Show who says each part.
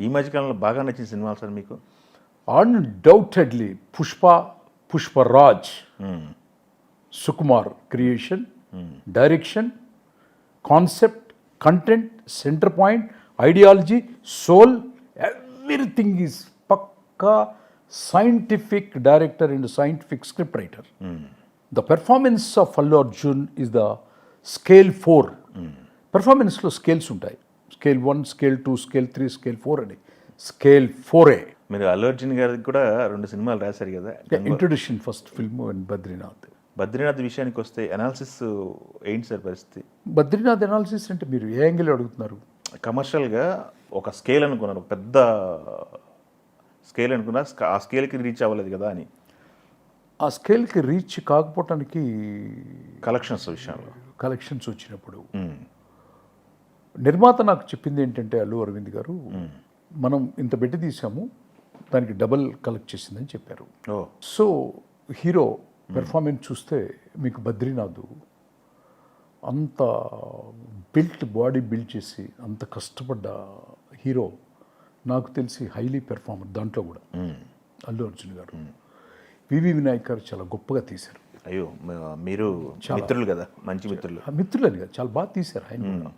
Speaker 1: ఈ మధ్యకాలంలో బాగా నచ్చిన సినిమాలు సార్ మీకు?
Speaker 2: Undoubtedly Pushparaj, Sukumar creation, direction, concept, content, centre point, ideology, soul, everything is పక్కా scientific director and scientific script writer. The performance of Allu Arjun is the scale 4. Performance లో scales ఉంటాయి. Scale 1, scale 2, scale 3, scale 4 అని. Scale 4A.
Speaker 1: మీరు అల్లు అర్జున్ గారికి కూడా 2 సినిమాలు రాశారు కదా.
Speaker 2: Introduction first film and Badrinath
Speaker 1: విషయానికి వస్తే అనాలిసిస్ ఏంటి సార్ పరిస్థితి?
Speaker 2: బద్రీనాథ్ అనాలిసిస్ అంటే మీరు ఏ యాంగిల్ అడుగుతున్నారు?
Speaker 1: కమర్షియల్గా ఒక స్కేల్ అనుకున్నారు, ఒక పెద్ద స్కేల్ అనుకున్నా, ఆ స్కేల్కి రీచ్ అవ్వలేదు కదా అని.
Speaker 2: ఆ స్కేల్కి రీచ్ కాకపోవటానికి
Speaker 1: కలెక్షన్స్ విషయంలో
Speaker 2: కలెక్షన్స్ వచ్చినప్పుడు నిర్మాత నాకు చెప్పింది ఏంటంటే, అల్లు అరవింద్ గారు మనం ఇంత పెట్టి తీసాము, దానికి డబల్ కలెక్ట్ చేసిందని చెప్పారు. సో హీరో పెర్ఫార్మెన్స్ చూస్తే మీకు బద్రీనాథ్ అంత బాడీ బిల్డ్ చేసి అంత కష్టపడ్డ హీరో, నాకు తెలిసి హైలీ పెర్ఫార్మర్ దాంట్లో కూడా అల్లు అర్జున్ గారు. వివి వినాయక్ గారు చాలా గొప్పగా తీశారు.
Speaker 1: అయ్యో, మీరు మిత్రులు కదా, మంచి మిత్రులు.
Speaker 2: మిత్రులని కదా, చాలా బాగా తీశారు ఆయన కూడా.